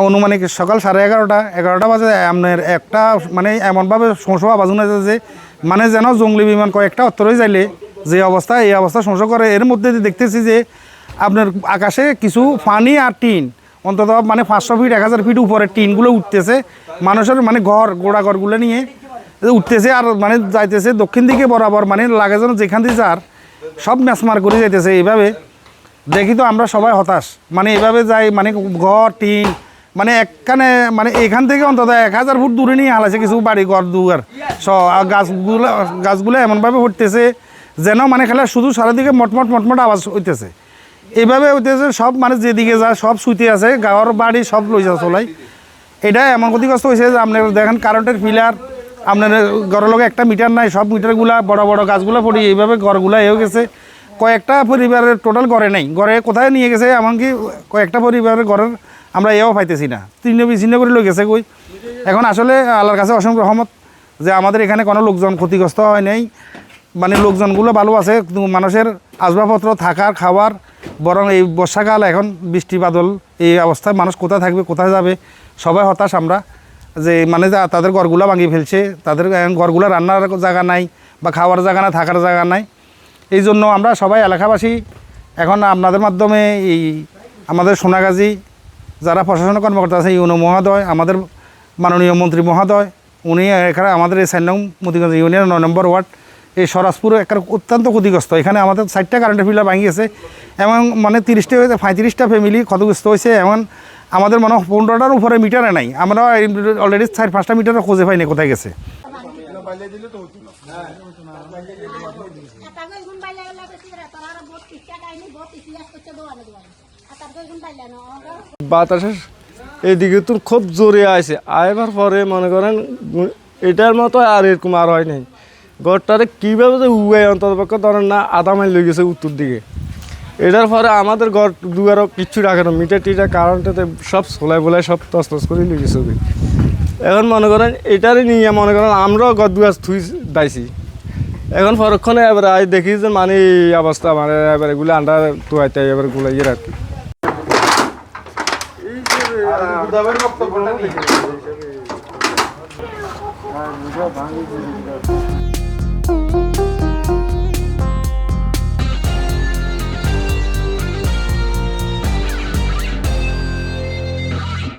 অনুমানিক সকাল 11:30 বাজে আপনার একটা মানে এমনভাবে সংশয় আওয়াজ শোনা যাচ্ছে যে মানে যেন জঙ্গলি বিমান কয়েকটা অত্তরে যাইলে যে অবস্থা এই অবস্থা সংশয় করে। এর মধ্যে দেখতেছি যে আপনার আকাশে কিছু পানি আর টিন অন্তত মানে 500 ফিট 1000 ফিট উপরে টিনগুলো উঠতেছে, মানুষের মানে গোড়া ঘরগুলো নিয়ে উঠতেছে আর মানে যাইতেছে দক্ষিণ দিকে বরাবর, মানে লাগে যেন যেখান দিয়ে যার সব ম্যাচমার করে যাইতেছে। এইভাবে দেখি তো আমরা সবাই হতাশ, মানে এইভাবে যাই মানে ঘর টিন মানে একখানে মানে এখান থেকে অন্তত 1000 ফুট দূরে নিয়ে হালাইছে কিছু বাড়ি ঘর দুয়ার গাছগুলো এমনভাবে উঠতেছে যেন মানে খেলা শুধু সারাদিকে মটমট আওয়াজ হইতেছে। এইভাবে হইতেছে সব মানে যেদিকে যায় সব শুইতে আছে, গাঁৱৰ বাড়ি সব লই যা চলাই। এটা এমন ক্ষতিগ্রস্ত হয়েছে যে আপনার দেখেন কারেন্টের পিলার, আপনার ঘরের লগে একটা মিটার নাই, সব মিটারগুলা বড় বড় গাছগুলো পড়ি এইভাবে ঘরগুলা এও গেছে। কয়েকটা পরিবারের টোটাল ঘরে নেই, ঘরে কোথায় নিয়ে গেছে এমনকি কয়েকটা পরিবারের ঘরের আমরা এও পাইতেছি না, ছিন্ন বিচ্ছিন্ন করে লই গেছে কই। এখন আসলে আল্লাহর কাছে অসংখ্য রহমত যে আমাদের এখানে কোনো লোকজন ক্ষতিগ্রস্ত হয় নাই, মানে লোকজনগুলো ভালো আছে। মানুষের আসবাবপত্র থাকার খাওয়ার, বরং এই বর্ষাকাল এখন বৃষ্টি বাদল এই অবস্থায় মানুষ কোথায় থাকবে কোথায় যাবে সবাই হতাশ আমরা, যে মানে তাদের ঘরগুলো ভাঙিয়ে ফেলছে, তাদের ঘরগুলো রান্নার জায়গা নাই বা খাওয়ার জায়গা নাই, থাকার জায়গা নাই। এই জন্য আমরা সবাই এলাকাবাসী এখন আপনাদের মাধ্যমে এই আমাদের সোনাগাজী যারা প্রশাসনিক কর্মকর্তা আছে ইউনো মহোদয়, আমাদের মাননীয় মন্ত্রী মহোদয়, উনি এখানে আমাদের এই 4 নং মতিগঞ্জ ইউনিয়নের 9 নম্বর ওয়ার্ড এই সরাজপুর একটা অত্যন্ত ক্ষতিগ্রস্ত। এখানে আমাদের 4টা কারেন্টের পিলার ভাঙি গেছে, এমন মানে 35টা ফ্যামিলি ক্ষতিগ্রস্ত হয়েছে। এমন আমাদের মনে হয় 15টার উপরে মিটারে নাই, আমরা অলরেডি 4-5টা মিটারে খুঁজে পাইনি কোথায় গেছে। বাতাসের এদিকে তো খুব জোরে আসে, আইবার পরে মনে করেন এটার মতো আর এরকম আর হয় নাই। গড়টারে কীভাবে যে উগাই অন্ততপক্ষে ধরেন না আধা মাইল লই গেছে উত্তর দিকে। এটার পরে আমাদের ঘর দুয়ারও কিচ্ছু রাখে না, মিটার টিটার কারেন্টেতে সব সোলাই বোলাই সব তস করে লই গেছে। এখন মনে করেন এটারই নিয়ে মনে করেন আমরাও ঘর দুয়ার থুই দাইছি। এখন পরক্ষণে এবার আই দেখি যে মানে এই অবস্থা, মানে এবার এগুলো আন্ডার তুয়াইতে এবার গুলো ইয়ে আর কি।